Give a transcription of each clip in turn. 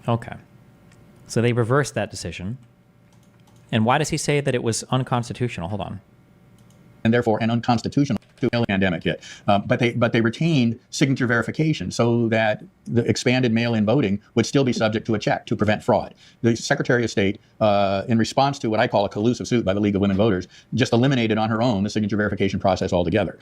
Okay. So they reversed that decision. And why does he say that it was unconstitutional? Hold on. And therefore an unconstitutional to the pandemic hit. But they retained signature verification so that the expanded mail-in voting would still be subject to a check to prevent fraud. The Secretary of State, in response to what I call a collusive suit by the League of Women Voters, just eliminated on her own the signature verification process altogether.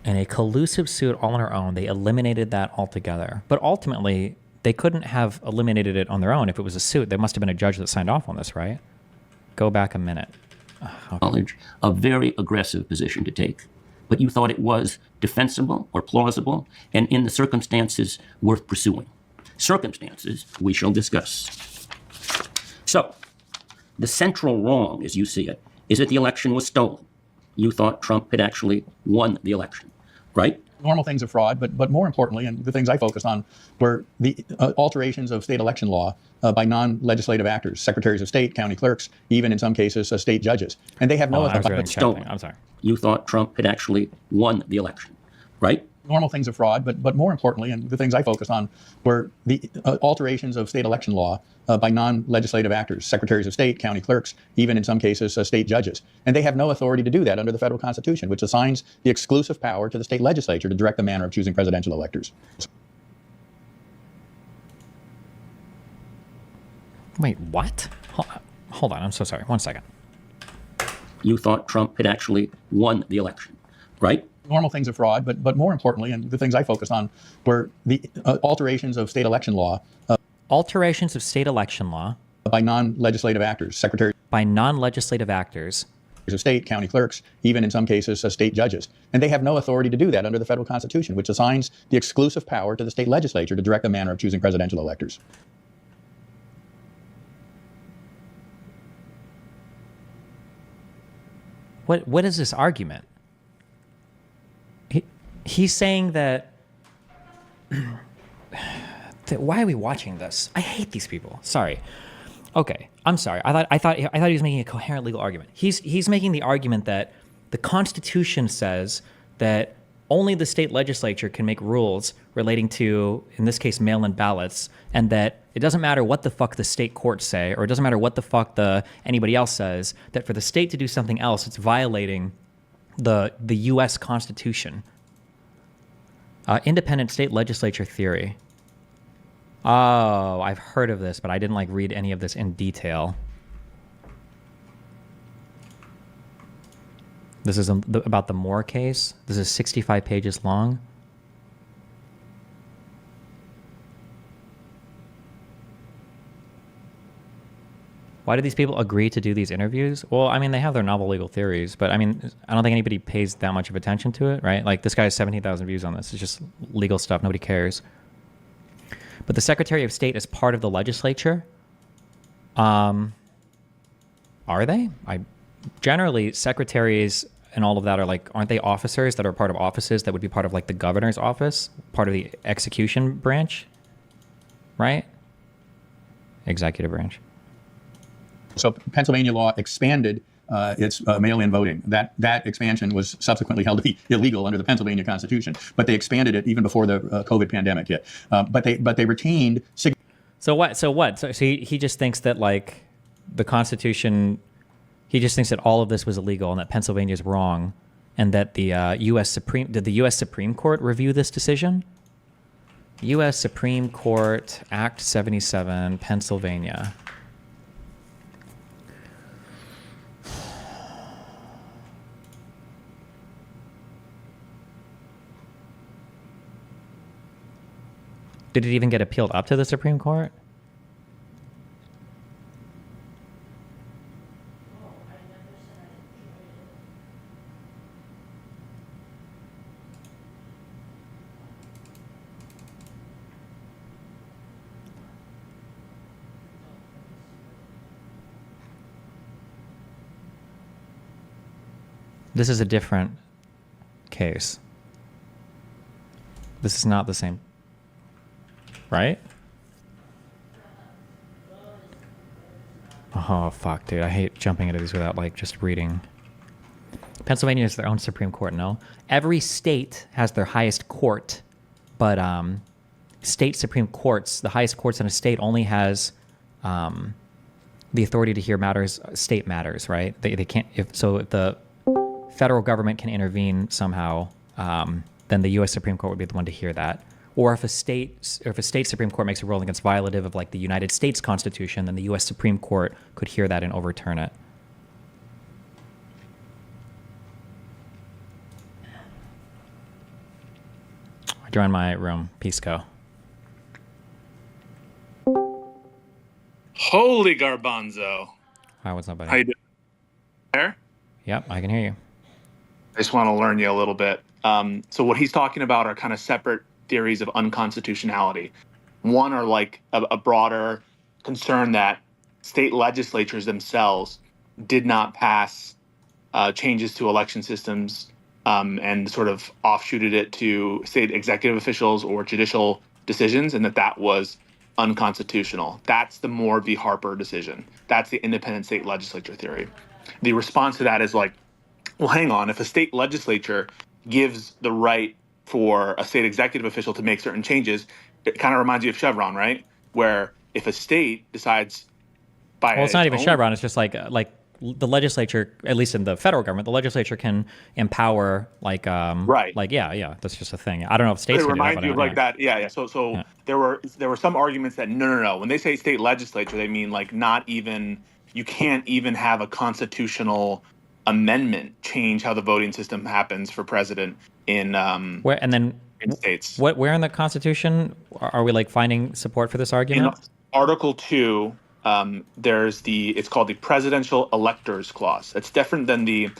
In a collusive suit all on her own, they eliminated that altogether. But ultimately, they couldn't have eliminated it on their own if it was a suit. There must have been a judge that signed off on this, right? Go back a minute. Okay. A very aggressive position to take. But you thought it was defensible or plausible, and in the circumstances worth pursuing. Circumstances we shall discuss. So, the central wrong, as you see it, is that the election was stolen. You thought Trump had actually won the election, right? Normal things of fraud, but more importantly, and the things I focused on, were the alterations of state election law by non-legislative actors, secretaries of state, county clerks, even in some cases, state judges. And they have no authority. Stolen. I'm sorry. You thought Trump had actually won the election, right? Normal things of fraud, but more importantly, and the things I focused on, were the alterations of state election law by non-legislative actors, secretaries of state, county clerks, even in some cases, state judges. And they have no authority to do that under the federal Constitution, which assigns the exclusive power to the state legislature to direct the manner of choosing presidential electors. Wait, what? Hold on, I'm so sorry. 1 second. You thought Trump had actually won the election, right? Normal things of fraud, but more importantly, and the things I focused on, were the alterations of state election law. Alterations of state election law. By non-legislative actors, secretaries. By non-legislative actors. Of state, county clerks, even in some cases, state judges. And they have no authority to do that under the federal Constitution, which assigns the exclusive power to the state legislature to direct the manner of choosing presidential electors. What is this argument? He's saying that, why are we watching this? I hate these people. Sorry. Okay, I'm sorry. I thought he was making a coherent legal argument. He's making the argument that the Constitution says that only the state legislature can make rules relating to, in this case, mail-in ballots, and that it doesn't matter what the fuck the state courts say, or it doesn't matter what the fuck anybody else says, that for the state to do something else, it's violating the U.S. Constitution. Independent state legislature theory. Oh, I've heard of this, but I didn't read any of this in detail. This is about the Moore case. This is 65 pages long. Why do these people agree to do these interviews? Well, I mean, they have their novel legal theories, but I mean, I don't think anybody pays that much of attention to it, right? Like, this guy has 17,000 views on this. It's just legal stuff. Nobody cares. But the Secretary of State is part of the legislature. Are they? Generally, secretaries and all of that are aren't they officers that are part of offices that would be part of the governor's office, part of the execution branch, right? Executive branch. So Pennsylvania law expanded its mail-in voting. That expansion was subsequently held to be illegal under the Pennsylvania Constitution, but they expanded it even before the COVID pandemic hit. But they retained. So what? So he just thinks that the Constitution. He just thinks that all of this was illegal and that Pennsylvania is wrong, and that the did the U.S. Supreme Court review this decision? U.S. Supreme Court, Act 77, Pennsylvania. Did it even get appealed up to the Supreme Court? This is a different case. This is not the same. Right? Oh, fuck, dude. I hate jumping into these without, just reading. Pennsylvania has their own Supreme Court. No, every state has their highest court, but state Supreme Courts, the highest courts in a state, only has the authority to hear matters, state matters, right? They can't. If the federal government can intervene somehow, then the U.S. Supreme Court would be the one to hear that. Or if a state Supreme Court makes a ruling that's violative of like the United States Constitution, then the U.S. Supreme Court could hear that and overturn it. I joined my room. Peace, Co. Holy garbanzo. Hi, what's up, buddy? How you doing? There? Yep, I can hear you. I just want to learn you a little bit. So what he's talking about are kind of separate theories of unconstitutionality. One are like a broader concern that state legislatures themselves did not pass changes to election systems and sort of offshooted it to state executive officials or judicial decisions, and that was unconstitutional. That's the Moore v. Harper decision. That's the independent state legislature theory. The response to that is like, well, hang on. If a state legislature gives the right for a state executive official to make certain changes, it kind of reminds you of Chevron, right? Where if a state decides by well, it's not even Chevron. It's just like the legislature, at least in the federal government, the legislature can empower right. Like yeah, that's just a thing. I don't know if states it can do that. reminds you of like that. Yeah. So Yeah. there were some arguments that no. When they say state legislature, they mean like not even, you can't even have a constitutional amendment change how the voting system happens for president in Where and then in states. where in the Constitution are we like finding support for this argument? In Article 2, it's called the Presidential Electors Clause. It's different than the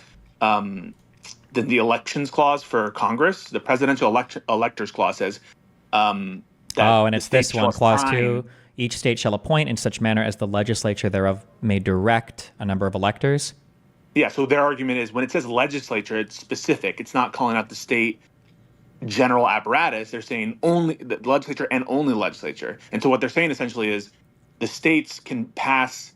Elections Clause for Congress. The Presidential Electors Clause says that and it's this one, Clause assign, 2. Each state shall appoint in such manner as the legislature thereof may direct a number of electors. Yeah, so their argument is when it says legislature, it's specific. It's not calling out the state general apparatus. They're saying only the legislature and only legislature. And so what they're saying essentially is the states can pass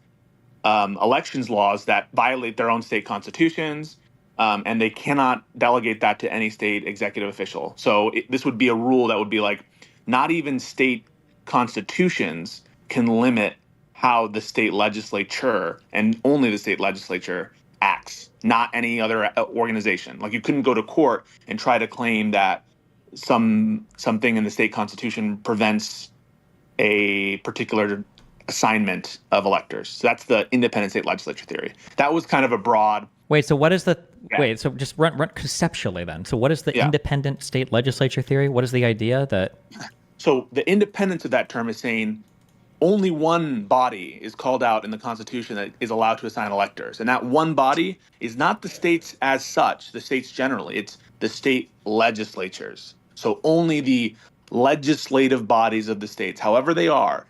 elections laws that violate their own state constitutions, and they cannot delegate that to any state executive official. So this would be a rule that would be like, not even state constitutions can limit how the state legislature and only the state legislature acts, not any other organization. Like you couldn't go to court and try to claim that something in the state constitution prevents a particular assignment of electors. So that's the independent state legislature theory. That was kind of a broad. Wait, so what is the Yeah. wait? So just run conceptually then. So what is the Yeah. independent state legislature theory? What is the idea that? So the independence of that term is saying only one body is called out in the Constitution that is allowed to assign electors. And that one body is not the states as such, the states generally. It's the state legislatures. So only the legislative bodies of the states, however they are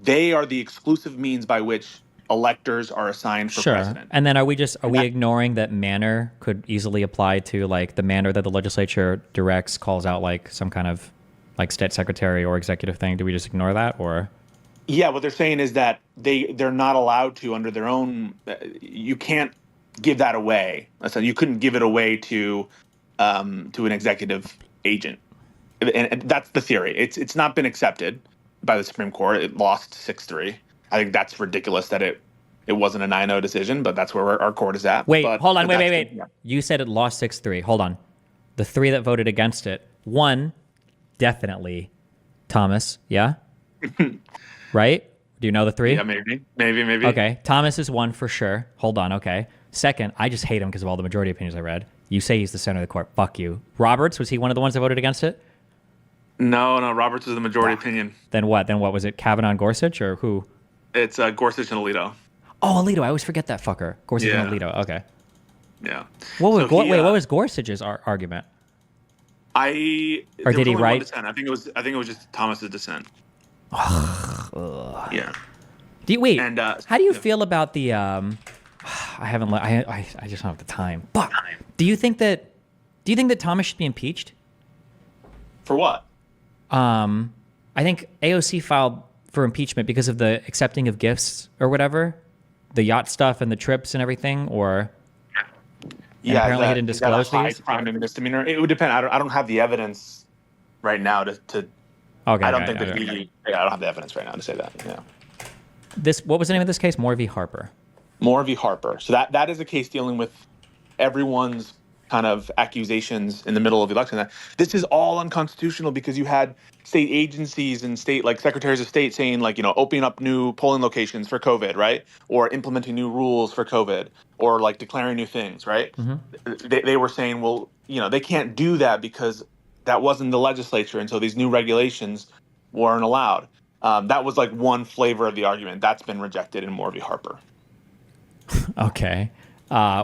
the exclusive means by which electors are assigned for president. And then are we ignoring that manner could easily apply to like the manner that the legislature directs, calls out like some kind of like state secretary or executive thing? Do we just ignore that or? Yeah, what they're saying is that they're not allowed to under their own. You can't give that away. So you couldn't give it away to an executive agent, and that's the theory. It's not been accepted by the Supreme Court. It lost 6-3. I think that's ridiculous that it wasn't a 9-0 decision, but that's where our court is at. Wait, but, hold on, but wait. yeah. You said it lost 6-3. Hold on. The three that voted against it, one, definitely Thomas. Yeah. Right? Do you know the three? Yeah, maybe. Okay. Thomas is one for sure. Hold on. Okay. Second, I just hate him because of all the majority opinions I read. You say he's the center of the court. Fuck you. Roberts, was he one of the ones that voted against it? No, Roberts is the majority opinion. Then what? Then what was it? Kavanaugh and Gorsuch or who? It's Gorsuch and Alito. Oh, Alito. I always forget that fucker. Gorsuch and Alito. Okay. Yeah. What was So what was Gorsuch's argument? Or did he only one write? dissent. I think it was just Thomas's dissent. Yeah. Wait. And, how do you yeah. feel about the? I haven't. I just don't have the time. Fuck. Do you think that Thomas should be impeached? For what? I think AOC filed for impeachment because of the accepting of gifts or whatever, the yacht stuff and the trips and everything, or. And Yeah, apparently he didn't is that a disclose high these. crime and misdemeanor? It would depend. I don't have the evidence right now to Okay, I don't got it, think that okay. yeah, I don't have the evidence right now to say that. Yeah. What was the name of this case? Moore v. Harper. Moore v. Harper. So that is a case dealing with everyone's kind of accusations in the middle of the election. That this is all unconstitutional because you had state agencies and state like secretaries of state saying like, opening up new polling locations for COVID, right? Or implementing new rules for COVID, or like declaring new things, right? They were saying, well, they can't do that because that wasn't the legislature, and so these new regulations weren't allowed. That was like one flavor of the argument that's been rejected in Moore v. Harper. Okay. Yeah.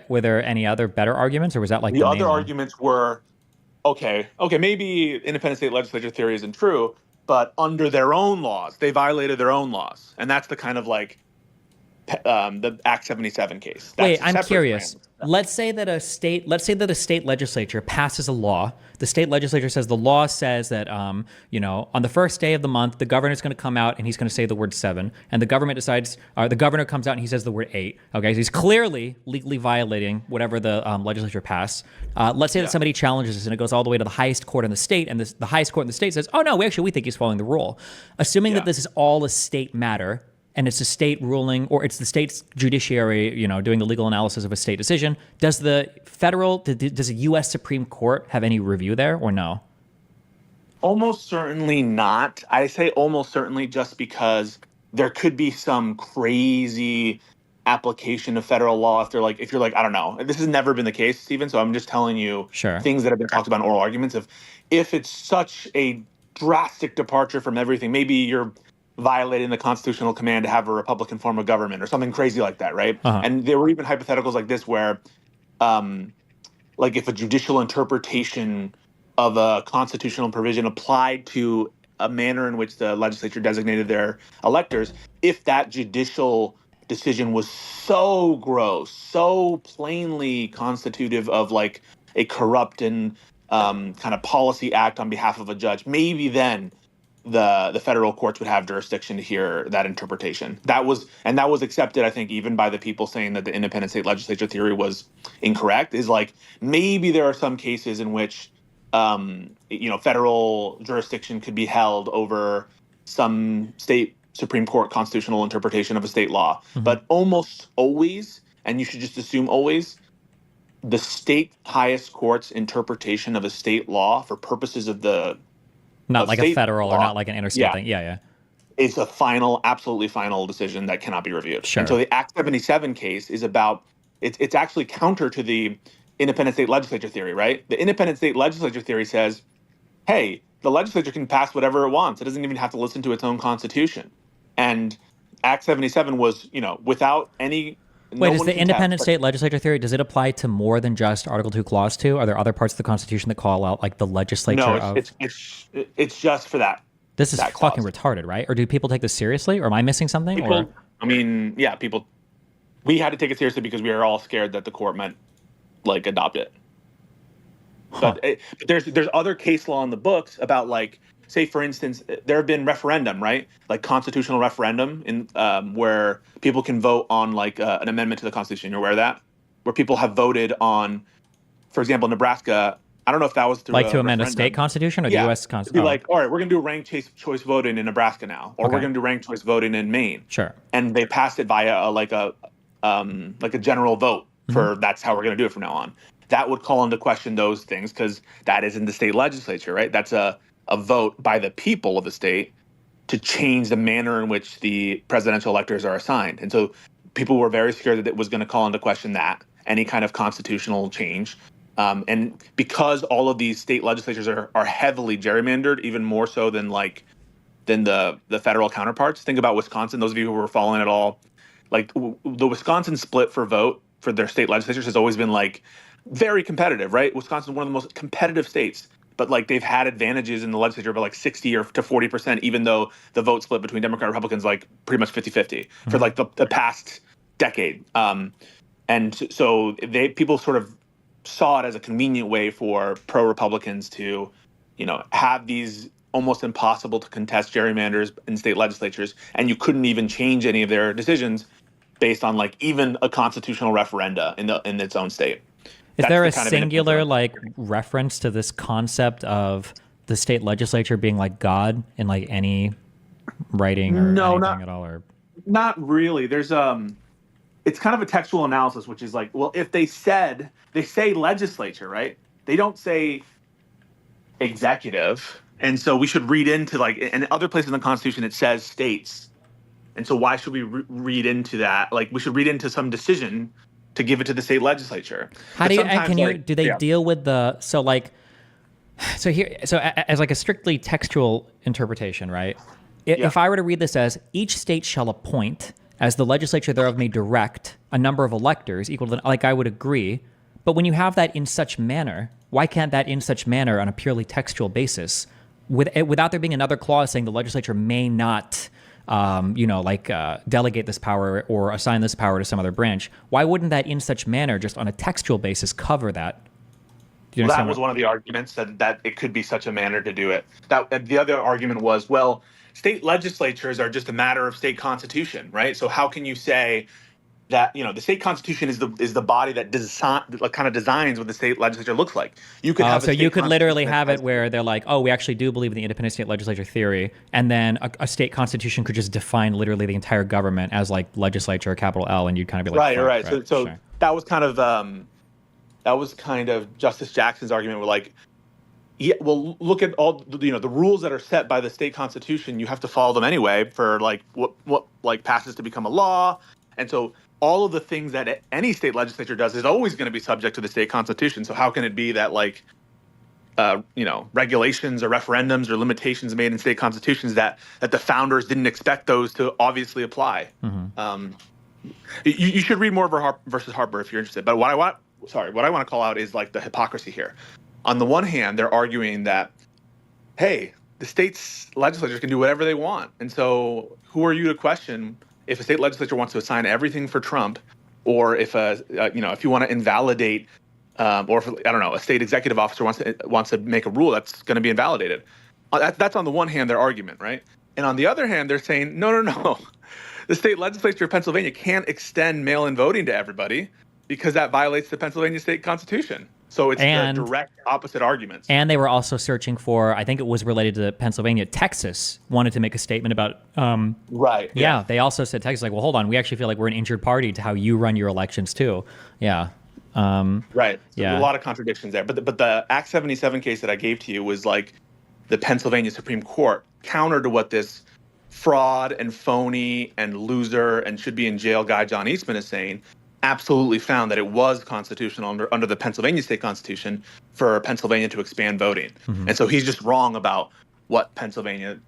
Were there any other better arguments, or was that like The the other main one? arguments were, okay, maybe independent state legislature theory isn't true, but under their own laws, they violated their own laws, and that's the kind of like the Act 77 case. That's Wait, a I'm separate curious. brand. Let's say that a state legislature passes a law. The state legislature says the law says that, on the first day of the month, the governor is going to come out and he's going to say the word 7, and the governor comes out and he says the word 8. Okay, so he's clearly legally violating whatever the legislature passed. Let's say that somebody challenges this and it goes all the way to the highest court in the state, and the highest court in the state says, oh no, we think he's following the rule. Assuming that this is all a state matter, and it's a state ruling, or it's the state's judiciary, doing the legal analysis of a state decision, does the U.S. Supreme Court have any review there, or no? Almost certainly not. I say almost certainly just because there could be some crazy application of federal law if you're like, I don't know. This has never been the case, Stephen, so I'm just telling you things that have been talked about in oral arguments of if it's such a drastic departure from everything, maybe you're violating the constitutional command to have a Republican form of government or something crazy like that, right? And there were even hypotheticals like this where, like if a judicial interpretation of a constitutional provision applied to a manner in which the legislature designated their electors, if that judicial decision was so gross, so plainly constitutive of like a corrupt and kind of policy act on behalf of a judge, maybe then the federal courts would have jurisdiction to hear that interpretation. That was accepted, I think, even by the people saying that the independent state legislature theory was incorrect. Is like maybe there are some cases in which federal jurisdiction could be held over some state Supreme Court constitutional interpretation of a state law, but almost always, and you should just assume always, the state highest court's interpretation of a state law for purposes of the not like a federal law, or not like an interstate thing. Yeah. It's a absolutely final decision that cannot be reviewed. Sure. And so the Act 77 case is about, it's actually counter to the independent state legislature theory, right? The independent state legislature theory says, hey, the legislature can pass whatever it wants. It doesn't even have to listen to its own constitution. And Act 77 was, without any... Wait, is the independent state legislature theory, does it apply to more than just Article 2, Clause 2? Are there other parts of the Constitution that call out like the legislature it's just for that. This is fucking retarded, right? Or do people take this seriously? Or am I missing something? People... We had to take it seriously because we were all scared that the court might, like, adopt it. But there's other case law in the books about, like, say, for instance, there have been referendum, right? Like constitutional referendum in where people can vote on like an amendment to the Constitution. You're aware of that? Where people have voted on, for example, Nebraska. I don't know if that was through like to amend referendum. a state constitution or the U.S. Constitution. Be like, all right, we're going to do ranked choice voting in Nebraska now, or we're going to do ranked choice voting in Maine. Sure. And they passed it via a general vote for that's how we're going to do it from now on. That would call into question those things because that is in the state legislature, right? That's a vote by the people of the state to change the manner in which the presidential electors are assigned. And so people were very scared that it was going to call into question that, any kind of constitutional change. And because all of these state legislatures are heavily gerrymandered, even more so than the federal counterparts. Think about Wisconsin. Those of you who were following it all, like the Wisconsin split for vote for their state legislatures has always been like very competitive, right? Wisconsin is one of the most competitive states. But like they've had advantages in the legislature of like 60 or to 40%, even though the vote split between Democrat and Republicans like pretty much 50-50 for like the past decade. And so people sort of saw it as a convenient way for pro-Republicans to, have these almost impossible to contest gerrymanders in state legislatures, and you couldn't even change any of their decisions based on like even a constitutional referenda in its own state. Is there a the kind of singular independence. like reference to this concept of the state legislature being like God in like any writing or No, anything at all? Or not really. There's it's kind of a textual analysis, which is like, well, if they say legislature, right? They don't say executive, and so we should read into like, in other places in the Constitution it says states, and so why should we read into that? Like, we should read into some decision to give it to the state legislature. how But do you sometimes, can you like, do they yeah. deal with the as like a strictly textual interpretation, right? If I were to read this as each state shall appoint as the legislature thereof may direct a number of electors equal to, like, I would agree. But when you have that in such manner, why can't that in such manner on a purely textual basis, without there being another clause saying the legislature may not, delegate this power or assign this power to some other branch? Why wouldn't that in such manner, just on a textual basis, cover that? Do you Well, that understand was what- one of the arguments that it could be such a manner to do it. That the other argument was, well, state legislatures are just a matter of state constitution, right? So how can you say that the state constitution is the body that kind of designs what the state legislature looks like? You could have so you could literally constitution have that it where they're like, oh, we actually do believe in the independent state legislature theory, and then a state constitution could just define literally the entire government as like legislature, capital L, and you'd kind of be like, right. fuck, So sure. that was kind of Justice Jackson's argument. Where like, yeah, well, look at all the rules that are set by the state constitution. You have to follow them anyway for like what like passes to become a law, and so all of the things that any state legislature does is always going to be subject to the state constitution. So how can it be that like regulations or referendums or limitations made in state constitutions that the founders didn't expect those to obviously apply? Mm-hmm. You should read more of versus Harper if you're interested. But what I want to call out is like the hypocrisy here. On the one hand, they're arguing that, hey, the state's legislatures can do whatever they want, and so who are you to question if a state legislature wants to assign everything for Trump, or if if you want to invalidate, or if, I don't know, a state executive officer wants to make a rule that's going to be invalidated. That's on the one hand their argument, right? And on the other hand, they're saying no. The state legislature of Pennsylvania can't extend mail-in voting to everybody because that violates the Pennsylvania state constitution. So it's the direct opposite arguments. And they were also searching for, I think it was related to Pennsylvania. Texas wanted to make a statement about, right. Yeah, they also said Texas, like, well, hold on, we actually feel like we're an injured party to how you run your elections too. Yeah. Right. So yeah. There's a lot of contradictions there. But the Act 77 case that I gave to you was like the Pennsylvania Supreme Court counter to what this fraud and phony and loser and should be in jail guy John Eastman is saying. Absolutely found that it was constitutional under the Pennsylvania state constitution for Pennsylvania to expand voting. Mm-hmm. And so he's just wrong about what Pennsylvania,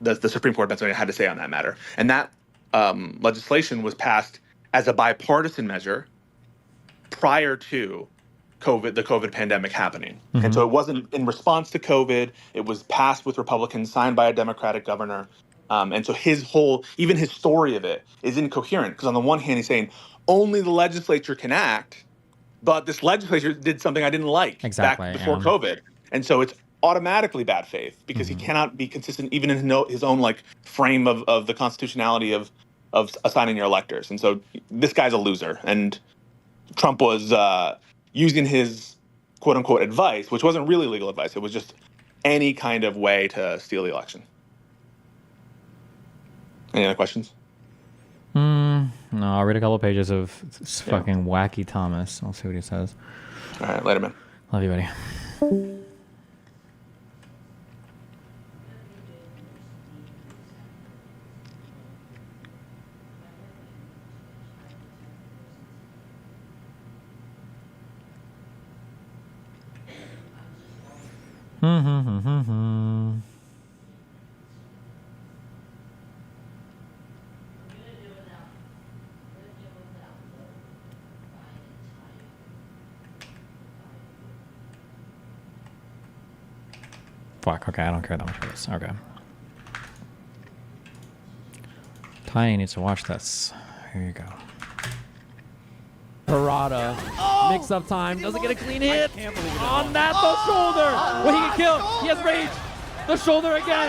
the Supreme Court of Pennsylvania had to say on that matter. And that legislation was passed as a bipartisan measure prior to the COVID pandemic happening. Mm-hmm. And so it wasn't in response to COVID. It was passed with Republicans, signed by a Democratic governor. And so even his story of it is incoherent because on the one hand, he's saying, only the legislature can act, but this legislature did something I didn't like back before COVID. And so it's automatically bad faith because he cannot be consistent even in his own like frame of the constitutionality of assigning your electors. And so this guy's a loser. And Trump was using his quote unquote advice, which wasn't really legal advice. It was just any kind of way to steal the election. Any other questions? No, I'll read a couple pages of fucking wacky Thomas. I'll see what he says. All right, later, man. Love you, buddy. Fuck, okay, I don't care that much for this. Okay. Tiny needs to watch this. Here you go. Parada. Mix-up time. Doesn't get a clean hit. On that, the shoulder. Well, he can kill. He has rage. The shoulder again.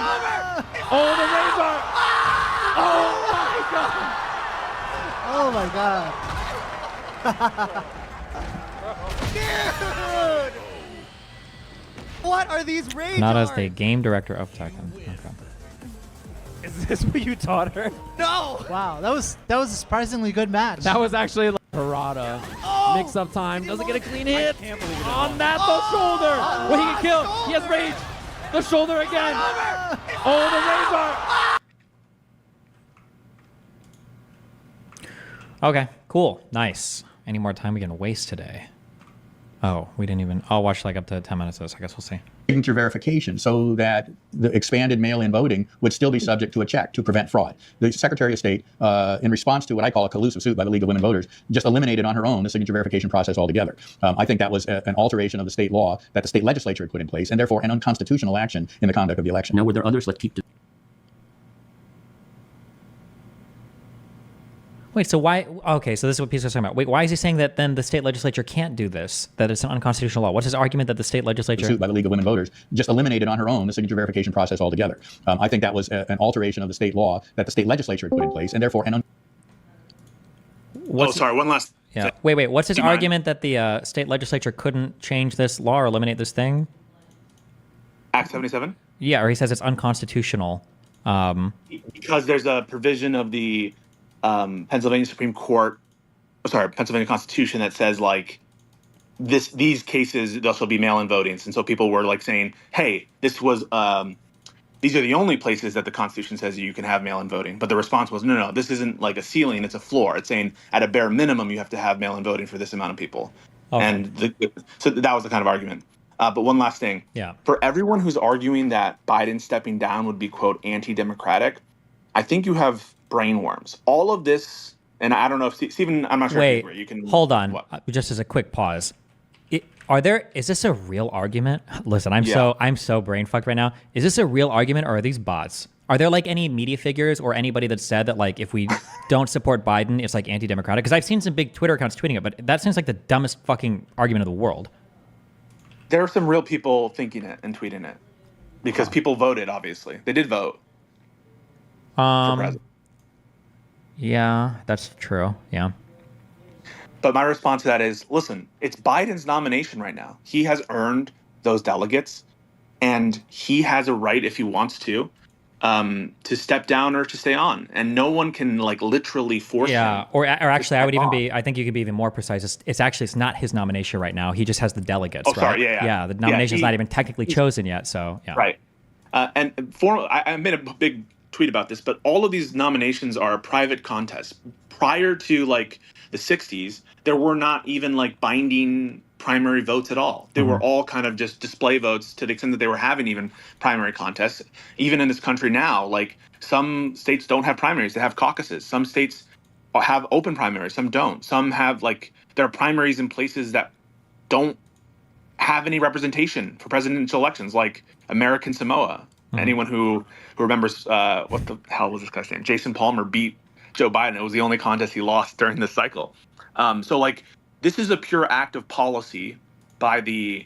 Oh, the razor. Oh, my God. Oh, my God. Dude! What are these rage Not as the arts? game director of Tekken. Okay. Is this what you taught her? No! Wow, that was a surprisingly good match. That was actually like Harada. Mix-up time. Doesn't get a clean hit. On that, the shoulder. Well, he can kill. He has rage. The shoulder again. Oh, the razor. Okay, cool. Nice. Any more time we can waste today? Oh, we didn't even... I'll watch like up to 10 minutes of this. I guess we'll see. Signature verification so that the expanded mail-in voting would still be subject to a check to prevent fraud. The Secretary of State, in response to what I call a collusive suit by the League of Women Voters, just eliminated on her own the signature verification process altogether. I think that was an alteration of the state law that the state legislature had put in place, and therefore an unconstitutional action in the conduct of the election. Now, were there others? Let's keep Wait, so why... Okay, so this is what Peace was talking about. Wait, why is he saying that then the state legislature can't do this? That it's an unconstitutional law? What's his argument that the state legislature... Suit by the League of Women Voters just eliminated on her own the signature verification process altogether. I think that was an alteration of the state law that the state legislature had put in place, and therefore an... Sorry, one last... Yeah. Wait. What's his Do you mind? argument that the state legislature couldn't change this law or eliminate this thing? Act 77? Yeah, or he says it's unconstitutional. Because there's a provision of the Pennsylvania Constitution that says like these cases there shall be mail-in votings, and so people were like saying, "Hey, these are the only places that the Constitution says you can have mail-in voting." But the response was, "No, this isn't like a ceiling; it's a floor. It's saying at a bare minimum you have to have mail-in voting for this amount of people." Okay. And so that was the kind of argument. But one last thing, Yeah. for everyone who's arguing that Biden stepping down would be quote anti-democratic, I think you have brainworms. All of this, and I don't know if Stephen, I'm not sure. Wait, if you can hold on. What? Just as a quick pause. Is this a real argument? Listen, I'm so brain fucked right now. Is this a real argument or are these bots? Are there like any media figures or anybody that said that like if we don't support Biden, it's like anti-democratic? Because I've seen some big Twitter accounts tweeting it, but that seems like the dumbest fucking argument of the world. There are some real people thinking it and tweeting it because people voted. Obviously, they did vote for president. Yeah, that's true. Yeah. But my response to that is, listen, it's Biden's nomination right now. He has earned those delegates, and he has a right, if he wants to step down or to stay on. And no one can like literally force him. Yeah, or actually, I would even off. I think you could be even more precise. It's not his nomination right now. He just has the delegates. Oh, right? sorry, yeah. Yeah, the nomination's he- not even technically chosen yet. So yeah. Right. I made a big tweet about this, but all of these nominations are private contests. Prior to like the 60s, there were not even like binding primary votes at all. They were all kind of just display votes to the extent that they were having even primary contests. Even in this country now, like some states don't have primaries, they have caucuses. Some states have open primaries, some don't. Some have like there are primaries in places that don't have any representation for presidential elections, like American Samoa. Anyone who remembers what the hell was this guy's name? Jason Palmer beat Joe Biden. It was the only contest he lost during this cycle. So like this is a pure act of policy by the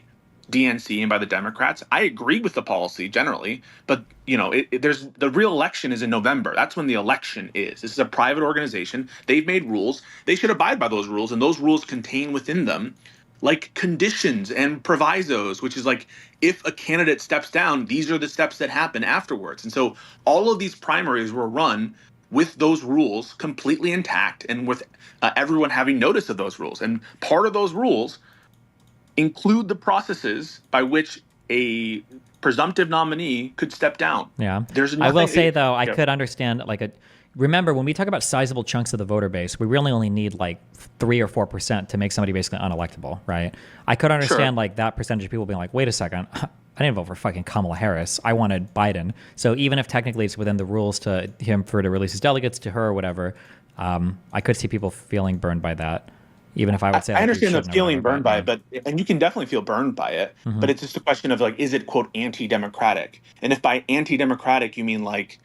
DNC and by the Democrats. I agree with the policy generally, but you know, there's the real election is in November. That's when the election is. This is a private organization. They've made rules. They should abide by those rules, and those rules contain within them like conditions and provisos, which is like if a candidate steps down, these are the steps that happen afterwards. And so all of these primaries were run with those rules completely intact and with everyone having notice of those rules. And part of those rules include the processes by which a presumptive nominee could step down. Yeah. There's I will nothing- say though, I Yeah. could understand remember when we talk about sizable chunks of the voter base, we really only need like 3 or 4% to make somebody basically unelectable, right? I could understand like that percentage of people being like, wait a second, I didn't vote for fucking Kamala Harris. I wanted Biden. So even if technically it's within the rules to him to release his delegates to her or whatever, I could see people feeling burned by that. Even if I would say I like, understand you the shouldn't have feeling voted burned by it, but and you can definitely feel burned by it. But it's just a question of like, is it quote anti-democratic? And if by anti-democratic you mean like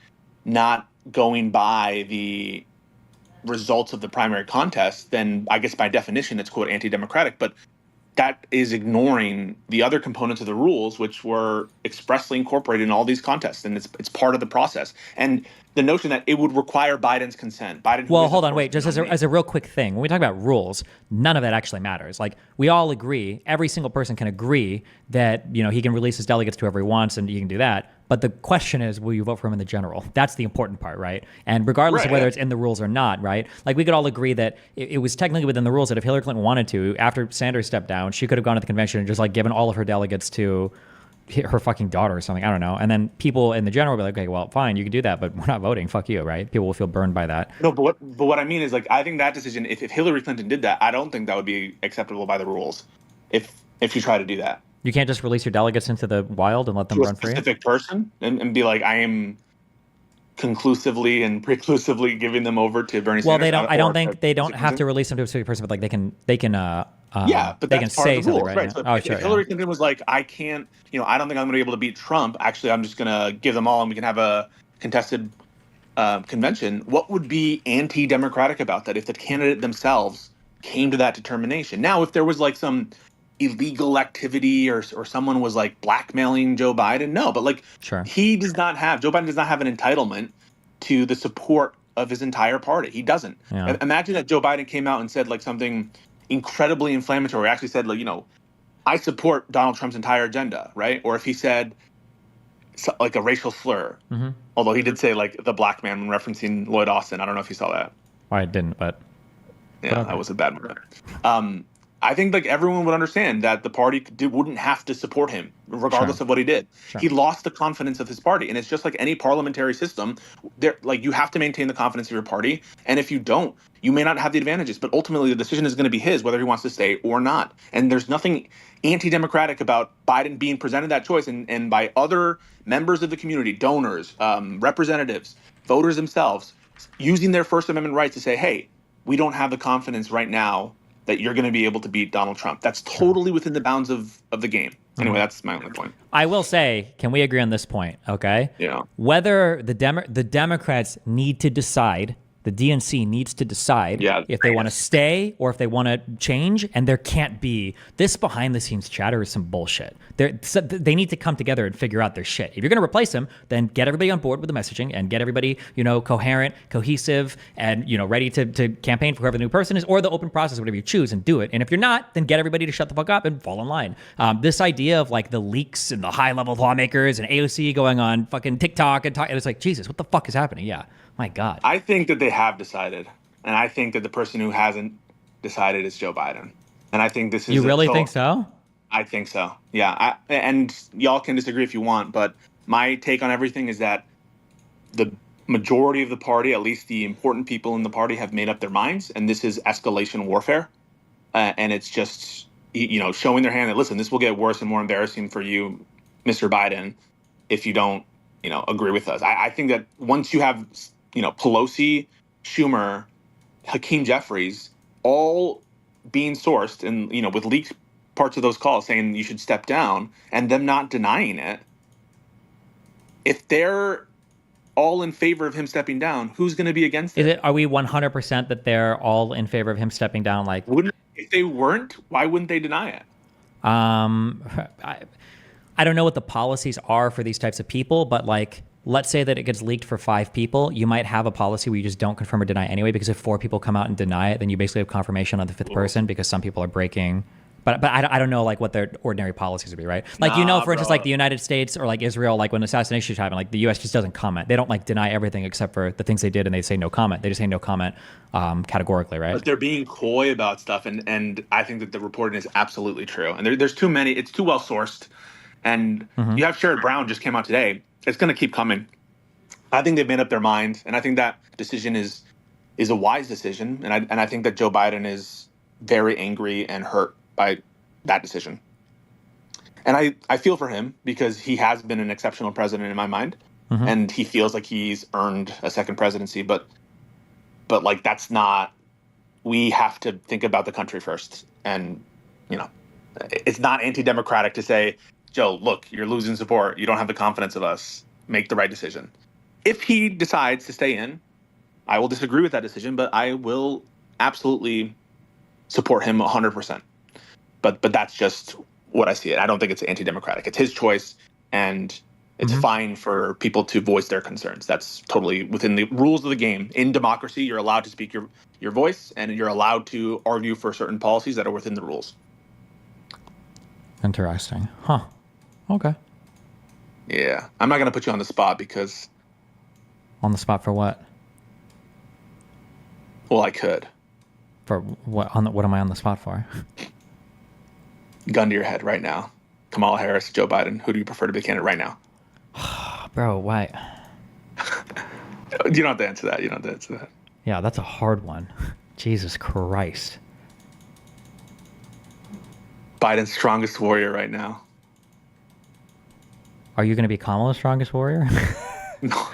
not going by the results of the primary contest, then I guess by definition it's quote anti-democratic. But that is ignoring the other components of the rules, which were expressly incorporated in all these contests, and it's part of the process. And the notion that it would require Biden's consent. Biden. Well, hold on, wait. Just as a real quick thing, when we talk about rules, none of that actually matters. Like, we all agree, every single person can agree that, you know, he can release his delegates to whoever he wants, and he can do that. But the question is, will you vote for him in the general? That's the important part, right? And regardless of whether it's in the rules or not, right? Like, we could all agree that it was technically within the rules that if Hillary Clinton wanted to, after Sanders stepped down, she could have gone to the convention and just like given all of her delegates to her fucking daughter or something. I don't know. And then people in the general will be like, okay, well, fine, you can do that, but we're not voting. Fuck you, right? People will feel burned by that. No, but what I mean is, like, I think that decision, if Hillary Clinton did that, I don't think that would be acceptable by the rules. If you try to do that. You can't just release your delegates into the wild and let them run free? To a specific person and be like, I am conclusively and preclusively giving them over to Bernie Sanders. Well, I don't think they don't have to release them to a specific person, but like they can yeah, but they that's can part say of the rules, something, right? So if Hillary Clinton was like, I can't, you know, I don't think I'm going to be able to beat Trump. Actually, I'm just going to give them all, and we can have a contested convention. What would be anti-democratic about that if the candidate themselves came to that determination? Now, if there was like some illegal activity or someone was like blackmailing Joe Biden, no, but like Joe Biden does not have an entitlement to the support of his entire party. He doesn't. Yeah. Imagine that Joe Biden came out and said like something incredibly inflammatory, actually said, like, you know, I support Donald Trump's entire agenda, right? Or if he said like a racial slur, although he did say like the black man when referencing Lloyd Austin. I don't know if you saw that. I didn't, but yeah, that was a bad moment. I think like everyone would understand that the party wouldn't have to support him regardless of what he did. He lost the confidence of his party, and it's just like any parliamentary system. There, like, you have to maintain the confidence of your party, and if you don't, you may not have the advantages. But ultimately, the decision is going to be his, whether he wants to stay or not. And there's nothing anti-democratic about Biden being presented that choice, and by other members of the community, donors, representatives, voters themselves, using their First Amendment rights to say, "Hey, we don't have the confidence right now that you're going to be able to beat Donald Trump." That's totally within the bounds of the game. Anyway, that's my only point. I will say, can we agree on this point, okay? Yeah. Whether the Democrats need to decide, the DNC needs to decide if they want to stay or if they want to change, and there can't be this behind-the-scenes chatter is some bullshit. They need to come together and figure out their shit. If you're going to replace them, then get everybody on board with the messaging and get everybody, you know, coherent, cohesive, and, you know, ready to campaign for whoever the new person is, or the open process, whatever you choose, and do it. And if you're not, then get everybody to shut the fuck up and fall in line. This idea of like the leaks and the high-level lawmakers and AOC going on fucking TikTok and it's like, Jesus, what the fuck is happening? Yeah. My God. I think that they have decided, and I think that the person who hasn't decided is Joe Biden. And I think this is... You really think so? I think so. Yeah. And y'all can disagree if you want, but my take on everything is that the majority of the party, at least the important people in the party, have made up their minds, and this is escalation warfare. And it's just, you know, showing their hand that, listen, this will get worse and more embarrassing for you, Mr. Biden, if you don't, you know, agree with us. I think that once you have, you know, Pelosi, Schumer, Hakeem Jeffries, all being sourced and, you know, with leaked parts of those calls saying you should step down and them not denying it, if they're all in favor of him stepping down, who's going to be against it? Are we 100% that they're all in favor of him stepping down? Like, if they weren't, why wouldn't they deny it? I don't know what the policies are for these types of people, but like, let's say that it gets leaked for 5 people. You might have a policy where you just don't confirm or deny anyway, because if 4 people come out and deny it, then you basically have confirmation on the 5th person because some people are breaking. But I don't know like what their ordinary policies would be, right? Like, you know, for instance, like the United States or like Israel, like when assassinations happen, like the U.S. just doesn't comment. They don't like deny everything except for the things they did, and they say no comment. They just say no comment categorically, right? But they're being coy about stuff, and I think that the reporting is absolutely true. And there's too many. It's too well sourced. And you have Sherrod Brown just came out today. It's going to keep coming. I think they've made up their mind, and I think that decision is a wise decision. And I think that Joe Biden is very angry and hurt by that decision. And I feel for him because he has been an exceptional president in my mind, and he feels like he's earned a second presidency. But like, that's not. We have to think about the country first, and you know, it's not anti-democratic to say, Joe, look, you're losing support. You don't have the confidence of us. Make the right decision. If he decides to stay in, I will disagree with that decision, but I will absolutely support him 100%. but that's just what I see it. I don't think it's anti-democratic. It's his choice, and it's fine for people to voice their concerns. That's totally within the rules of the game. In democracy, you're allowed to speak your voice, and you're allowed to argue for certain policies that are within the rules. Interesting. Huh. Okay. Yeah. I'm not going to put you on the spot because... On the spot for what? Well, I could. For what? What am I on the spot for? Gun to your head right now. Kamala Harris, Joe Biden. Who do you prefer to be candidate right now? Bro, why? You don't have to answer that. You don't have to answer that. Yeah, that's a hard one. Jesus Christ. Biden's strongest warrior right now. Are you going to be Kamala's strongest warrior? No.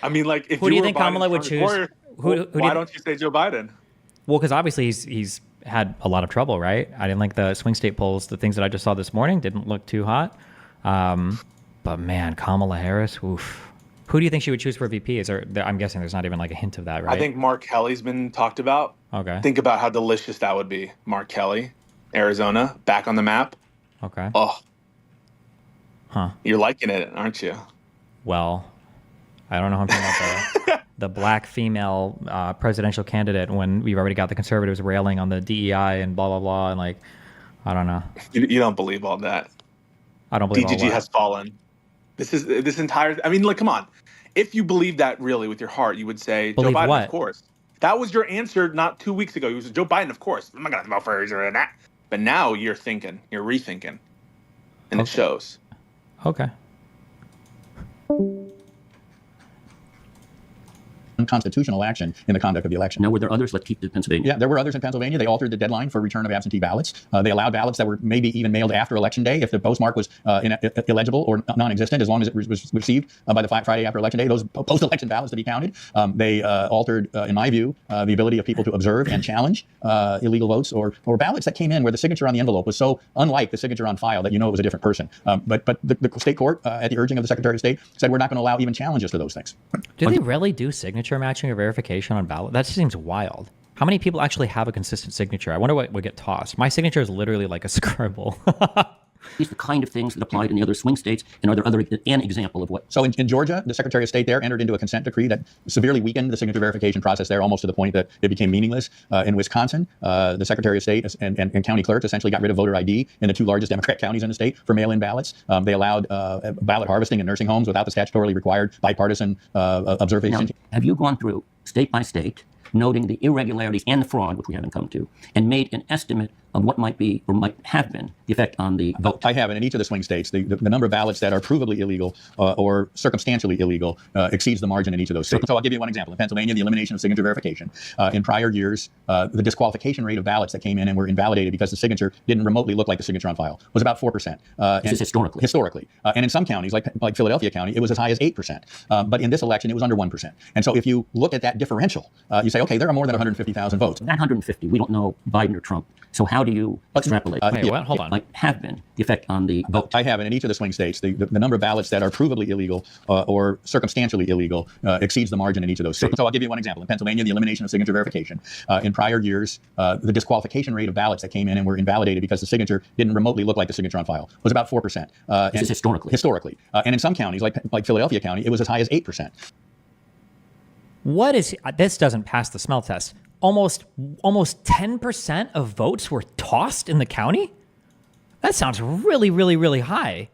I mean, like, if who do you were think Biden's Kamala would choose? warrior, why don't you say Joe Biden? Well, because obviously he's had a lot of trouble, right? I didn't like the swing state polls. The things that I just saw this morning didn't look too hot. But man, Kamala Harris, oof. Who do you think she would choose for VP? I'm guessing there's not even like a hint of that, right? I think Mark Kelly's been talked about. Okay. Think about how delicious that would be. Mark Kelly, Arizona, back on the map. Okay. Oh. Huh. You're liking it, aren't you? Well, I don't know how I'm talking about the black female presidential candidate when we've already got the conservatives railing on the DEI and blah, blah, blah. And like, I don't know. You don't believe all that. I don't believe all DGG that. has fallen. This entire, I mean, like, come on. If you believe that really with your heart, you would say Believe Joe Biden, what? of course. That was your answer not 2 weeks ago. You said Joe Biden, of course. I'm not going to vote for that. But now you're thinking, you're rethinking. And it shows. Okay. Unconstitutional action in the conduct of the election. Now, were there others? Let's keep to Pennsylvania. Yeah, there were others in Pennsylvania. They altered the deadline for return of absentee ballots. They allowed ballots that were maybe even mailed after Election Day if the postmark was illegible or non-existent, as long as it was received by the Friday after Election Day, those post-election ballots to be counted. They altered, in my view, the ability of people to observe and challenge illegal votes or ballots that came in where the signature on the envelope was so unlike the signature on file that you know it was a different person. But the state court, at the urging of the Secretary of State, said we're not going to allow even challenges to those things. Do they really do signature matching or verification on ballot? That seems wild. How many people actually have a consistent signature? I wonder what would get tossed. My signature is literally like a scribble. These are the kind of things that applied in the other swing states, and are there an example of what? So in Georgia, the Secretary of State there entered into a consent decree that severely weakened the signature verification process there, almost to the point that it became meaningless. In Wisconsin, the Secretary of State and county clerks essentially got rid of voter ID in the two largest Democrat counties in the state for mail-in ballots. They allowed ballot harvesting in nursing homes without the statutorily required bipartisan observation. Now, have you gone through state by state, noting the irregularities and the fraud, which we haven't come to, and made an estimate of what might be or might have been the effect on the vote? I have, and in each of the swing states, the number of ballots that are provably illegal or circumstantially illegal exceeds the margin in each of those states. So I'll give you one example. In Pennsylvania, the elimination of signature verification. In prior years, the disqualification rate of ballots that came in and were invalidated because the signature didn't remotely look like the signature on file was about 4%. This is historically. Historically. And in some counties, like Philadelphia County, it was as high as 8%. But in this election, it was under 1%. And so if you look at that differential, you say, okay, there are more than 150,000 votes. That 150, we don't know Biden or Trump. So how do you extrapolate? Wait, what? Hold on. Might have been the effect on the vote. I have, and in each of the swing states, the number of ballots that are provably illegal or circumstantially illegal exceeds the margin in each of those states. So I'll give you one example. In Pennsylvania, the elimination of signature verification. In prior years, the disqualification rate of ballots that came in and were invalidated because the signature didn't remotely look like the signature on file was about 4%. This is historically. Historically. And in some counties, like Philadelphia County, it was as high as 8%. What is this? Doesn't pass the smell test. Almost 10% of votes were tossed in the county. That sounds really, really, really high.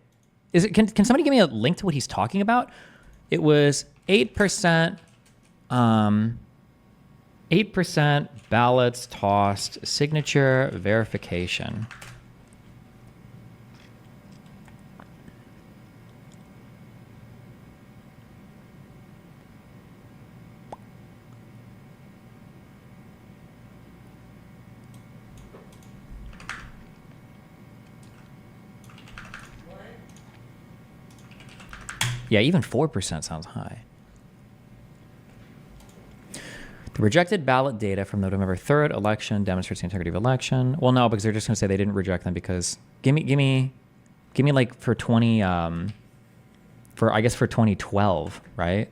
Is it? Can somebody give me a link to what he's talking about? It was 8%. 8% ballots tossed. Signature verification. Yeah, even 4% sounds high. The rejected ballot data from the November 3rd election demonstrates the integrity of election. Well, no, because they're just going to say they didn't reject them because give me like for 2012, right?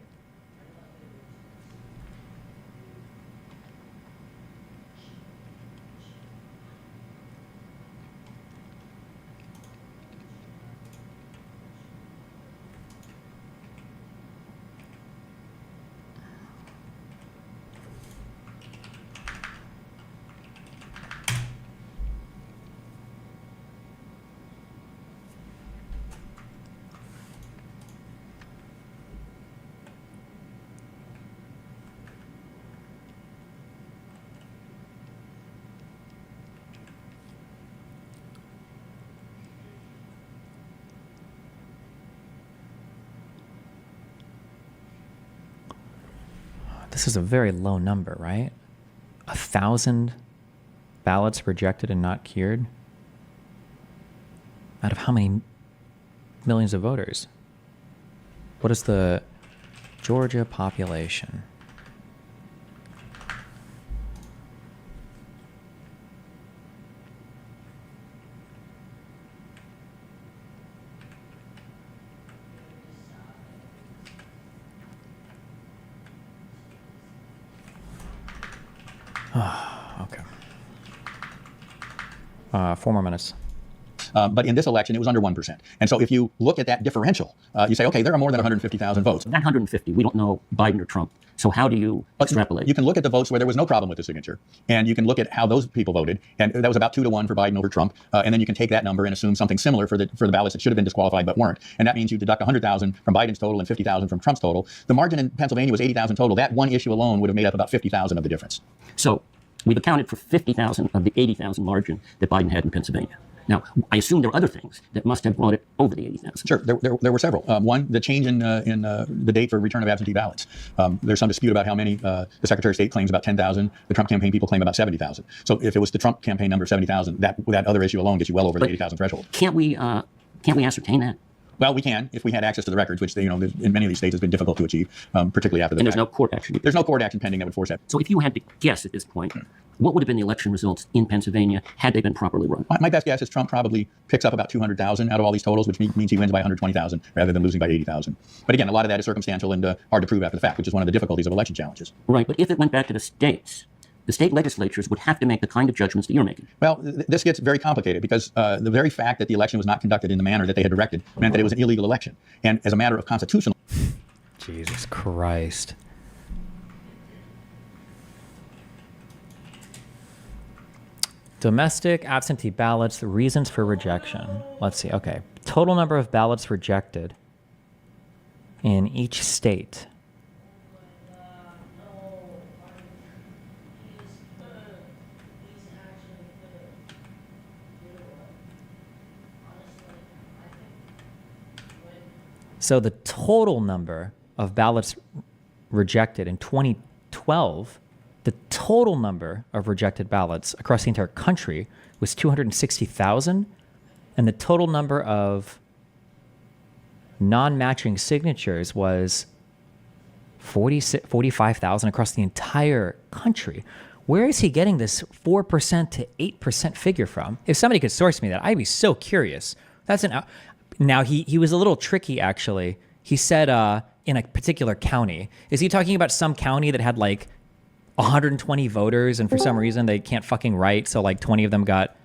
This is a very low number, right? 1,000 ballots rejected and not cured? Out of how many millions of voters? What is the Georgia population? Okay. 4 more minutes. But in this election, it was under 1%. And so if you look at that differential, you say, okay, there are more than 150,000 votes. That 150, we don't know Biden or Trump. So how do you extrapolate? You can look at the votes where there was no problem with the signature, and you can look at how those people voted, and that was about 2-1 for Biden over Trump. And then you can take that number and assume something similar for the ballots that should have been disqualified but weren't. And that means you deduct 100,000 from Biden's total and 50,000 from Trump's total. The margin in Pennsylvania was 80,000 total. That one issue alone would have made up about 50,000 of the difference. So we've accounted for 50,000 of the 80,000 margin that Biden had in Pennsylvania. Now, I assume there are other things that must have brought it over the 80,000. Sure, there were several. One, the change in the date for return of absentee ballots. There's some dispute about how many. The Secretary of State claims about 10,000. The Trump campaign people claim about 70,000. So if it was the Trump campaign number of 70,000, that other issue alone gets you well over the 80,000 threshold. Can't we ascertain that? Well, we can if we had access to the records, which in many of these states has been difficult to achieve, particularly after the And fact. there's no court action. There's no court action pending that would force that. So if you had to guess at this point, what would have been the election results in Pennsylvania had they been properly run? My best guess is Trump probably picks up about 200,000 out of all these totals, which means he wins by 120,000 rather than losing by 80,000. But again, a lot of that is circumstantial and hard to prove after the fact, which is one of the difficulties of election challenges. Right, but if it went back to the states, the state legislatures would have to make the kind of judgments that you're making. Well, this gets very complicated because the very fact that the election was not conducted in the manner that they had directed meant that it was an illegal election. And as a matter of constitutional... Jesus Christ. Domestic absentee ballots, the reasons for rejection. Let's see. Okay. Total number of ballots rejected in each state. So the total number of ballots rejected in 2012, the total number of rejected ballots across the entire country was 260,000, and the total number of non-matching signatures was 45,000 across the entire country. Where is he getting this 4% to 8% figure from? If somebody could source me that, I'd be so curious. Now, he was a little tricky, actually. He said in a particular county. Is he talking about some county that had like 120 voters and for some reason they can't fucking write, so like 20 of them got...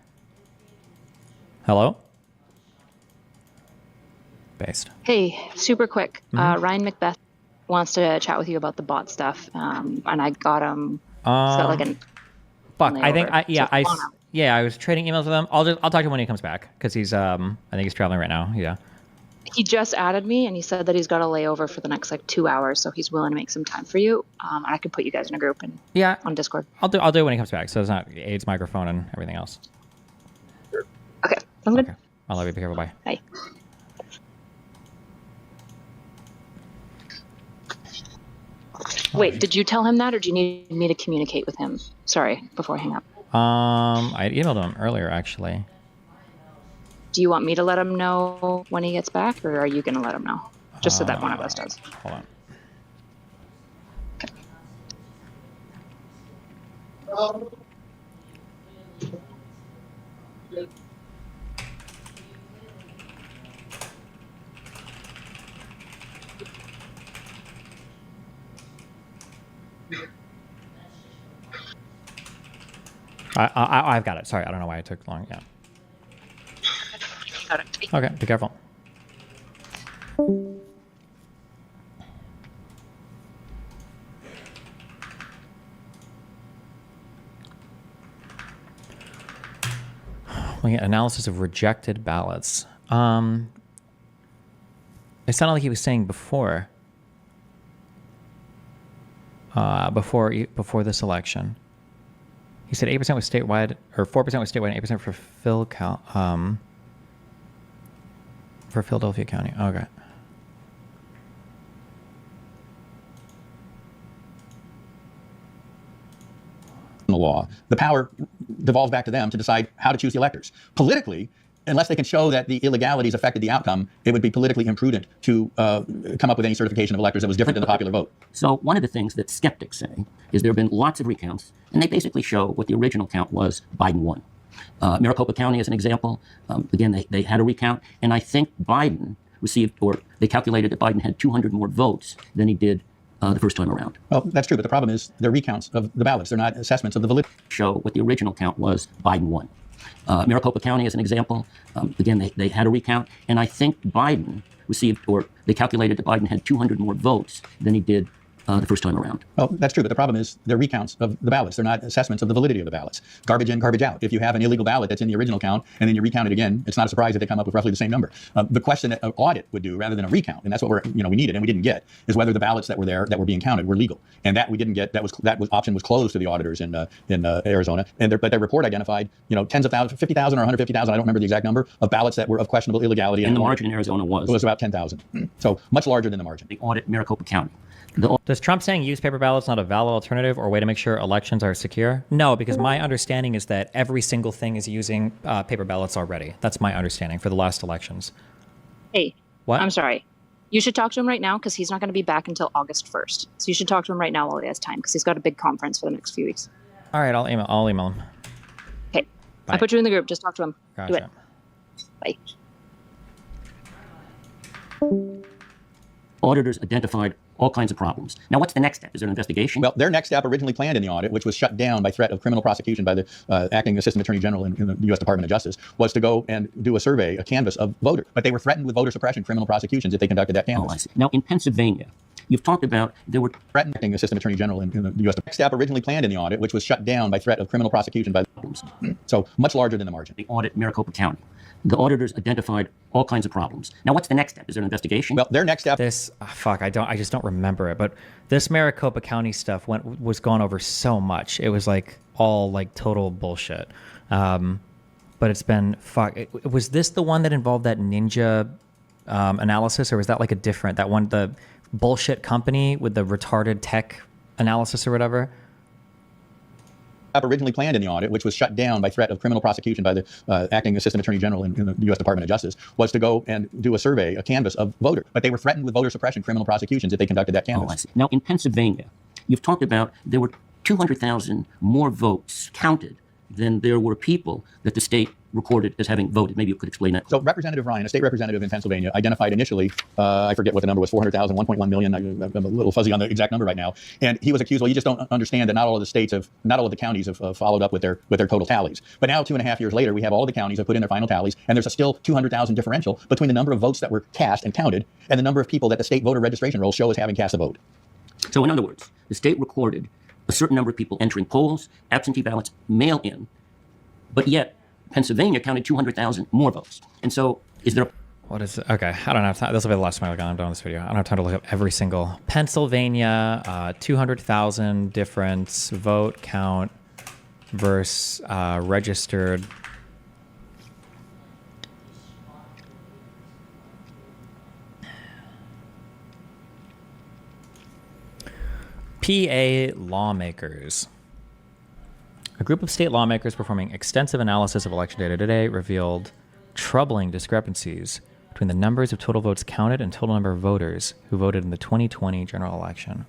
Hello? Based. Hey, super quick. Ryan Macbeth wants to chat with you about the bot stuff, and I got him. Got like an Fuck, I think layover. I was trading emails with him. I'll talk to him when he comes back because he's I think he's traveling right now. Yeah. He just added me, and he said that he's got a layover for the next like 2 hours, so he's willing to make some time for you. I could put you guys in a group and on Discord. I'll do it when he comes back. So it's not AIDS microphone and everything else. Okay, sounds good. Okay. I love you. Be careful. Bye. Bye. Wait, did you tell him that, or do you need me to communicate with him? Sorry, before I hang up. I emailed him earlier, actually. Do you want me to let him know when he gets back, or are you going to let him know? Just so that one of us does. Hold on. I've got it. Sorry, I don't know why it took long. Yeah. Got it. Okay, be careful. Looking at analysis of rejected ballots. It sounded like he was saying before this election. He said 8% was statewide, or 4% was statewide, and 8% for Philadelphia County. Okay. the power devolves back to them to decide how to choose the electors. Politically, unless they can show that the illegalities affected the outcome, it would be politically imprudent to come up with any certification of electors that was different than the popular vote. So one of the things that skeptics say is there have been lots of recounts, and they basically show what the original count was: Biden won. Maricopa County, as an example, again, they had a recount, and I think Biden received, or they calculated that Biden had 200 more votes than he did the first time around. Well, that's true, but the problem is they're recounts of the ballots. They're not assessments of the validity. Show what the original count was: Biden won. Maricopa County, as an example, again, they had a recount, and I think Biden received, or they calculated that Biden had 200 more votes than he did the first time around. Well, that's true, but the problem is they're recounts of the ballots. They're not assessments of the validity of the ballots. Garbage in, garbage out. If you have an illegal ballot that's in the original count and then you recount it again, it's not a surprise that they come up with roughly the same number. The question that an audit would do rather than a recount, and that's what we needed and we didn't get, is whether the ballots that were there that were being counted were legal. And that we didn't get. That option was closed to the auditors in Arizona. But their report identified tens of thousands, 50,000 or 150,000, I don't remember the exact number, of ballots that were of questionable illegality. And the margin in Arizona was about 10,000. So much larger than the margin. the audit Maricopa County. Does Trump saying use paper ballots not a valid alternative or way to make sure elections are secure? No, because my understanding is that every single thing is using paper ballots already. That's my understanding for the last elections. Hey, What? I'm sorry. You should talk to him right now because he's not going to be back until August 1st. So you should talk to him right now while he has time because he's got a big conference for the next few weeks. All right, I'll email him. Okay. Bye. I put you in the group. Just talk to him. Gotcha. Do it. Bye. Auditors identified all kinds of problems. Now, what's the next step? Is there an investigation? Well, their next step originally planned in the audit, which was shut down by threat of criminal prosecution by the acting assistant attorney general in the U.S. Department of Justice, was to go and do a survey, a canvass of voters. But they were threatened with voter suppression, criminal prosecutions if they conducted that canvass. Oh, I see. Now, in Pennsylvania, you've talked about there were Threatened acting assistant attorney general in the U.S. Next step originally planned in the audit, which was shut down by threat of criminal prosecution by the So much larger than the margin. the audit Maricopa County. The auditors identified all kinds of problems. Now, what's the next step? Is there an investigation? Well, their next step. I just don't remember it. But this Maricopa County stuff was gone over so much. It was like all like total bullshit. But it's been Was this the one that involved that ninja analysis, or was that like a different the bullshit company with the retarded tech analysis or whatever? Originally planned in the audit, which was shut down by threat of criminal prosecution by the acting assistant attorney general in the U.S. Department of Justice, was to go and do a survey, a canvass of voters. But they were threatened with voter suppression, criminal prosecutions if they conducted that canvass. Oh, I see. Now, in Pennsylvania, you've talked about there were 200,000 more votes counted than there were people that the state recorded as having voted. Maybe you could explain that. So Representative Ryan, a state representative in Pennsylvania, identified initially, I forget what the number was, 400,000, 1.1 million. I'm a little fuzzy on the exact number right now. And he was accused, well, you just don't understand that not all of the counties have followed up with their total tallies. But now, 2.5 years later, we have all of the counties have put in their final tallies, and there's still 200,000 differential between the number of votes that were cast and counted and the number of people that the state voter registration rolls show as having cast a vote. So, in other words, the state recorded a certain number of people entering polls, absentee ballots, mail-in, but yet Pennsylvania counted 200,000 more votes. And so, is there What is it? Okay, I don't have time. This will be the last time I'm done with this video. I don't have time to look up every single Pennsylvania 200,000 difference vote count versus registered. PA lawmakers. A group of state lawmakers performing extensive analysis of election data today revealed troubling discrepancies between the numbers of total votes counted and total number of voters who voted in the 2020 general election.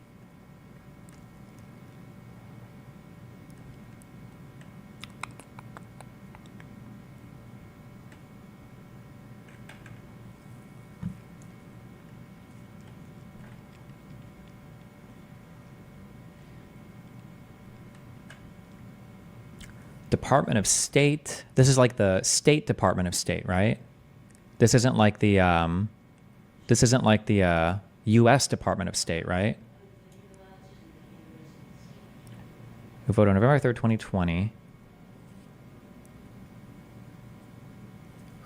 Department of State. This is like the State Department of State, right? This isn't like the U.S. Department of State, right? Who voted on November 3rd, 2020.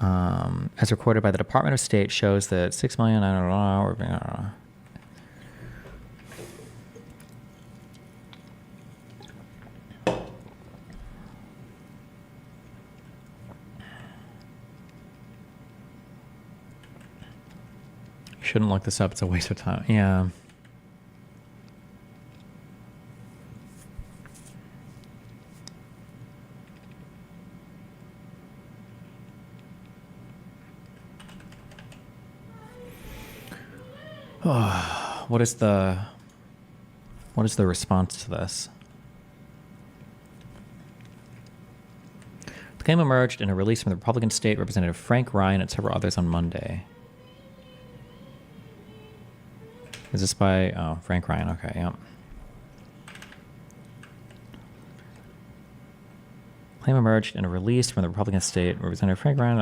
As recorded by the Department of State, shows that 6 million, I don't know. Shouldn't look this up. It's a waste of time. Yeah. What is the response to this? The claim emerged in a release from the Republican State Representative Frank Ryan and several others on Monday. Is this by Frank Ryan? Okay, yeah. Claim emerged in a release from the Republican State Representative Frank Ryan.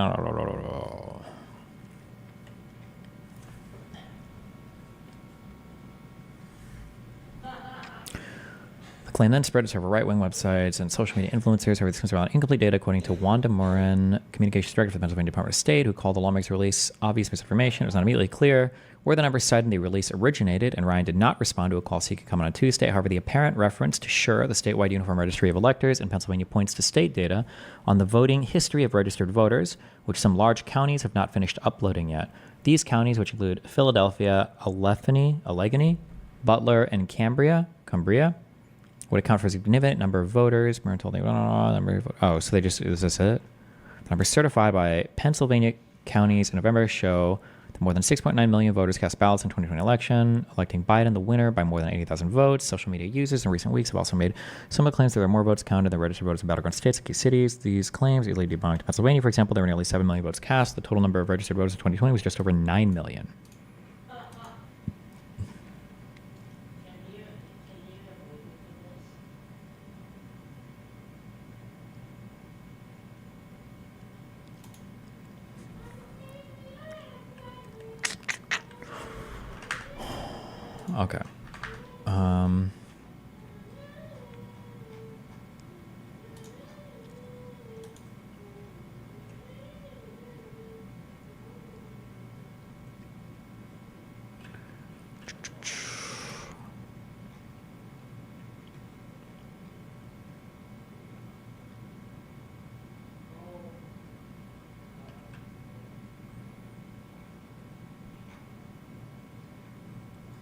The claim then spread to several right-wing websites and social media influencers. However, this comes around incomplete data, according to Wanda Morin, communications director for the Pennsylvania Department of State, who called the lawmakers' release obvious misinformation. It was not immediately clear where the numbers cited in the release originated, and Ryan did not respond to a call seeking comment on Tuesday. However, the apparent reference to SURE, the statewide uniform registry of electors in Pennsylvania, points to state data on the voting history of registered voters, which some large counties have not finished uploading yet. These counties, which include Philadelphia, Allegheny, Butler, and Cumbria, would account for a significant number of voters. Marin told so they just, is this it? The numbers certified by Pennsylvania counties in November show that more than 6.9 million voters cast ballots in the 2020 election, electing Biden the winner by more than 80,000 votes. Social media users in recent weeks have also made similar claims that there are more votes counted than registered voters in battleground states like key cities. These claims easily debunked. Pennsylvania, for example, there were nearly 7 million votes cast. The total number of registered voters in 2020 was just over 9 million. Okay.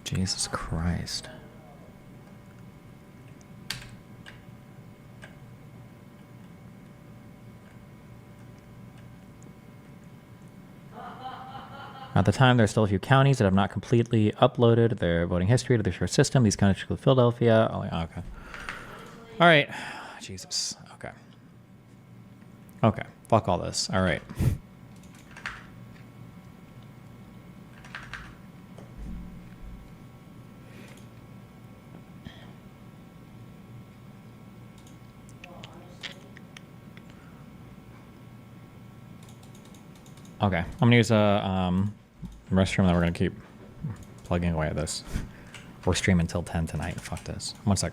Jesus Christ. At the time, there are still a few counties that have not completely uploaded their voting history to the SURE system. These counties include Philadelphia. Oh, yeah, okay. All right. Jesus. Okay. Okay. Fuck all this. All right. Okay, I'm gonna use a restroom, and then we're gonna keep plugging away at this. We're streaming until 10 tonight. Fuck this. 1 sec.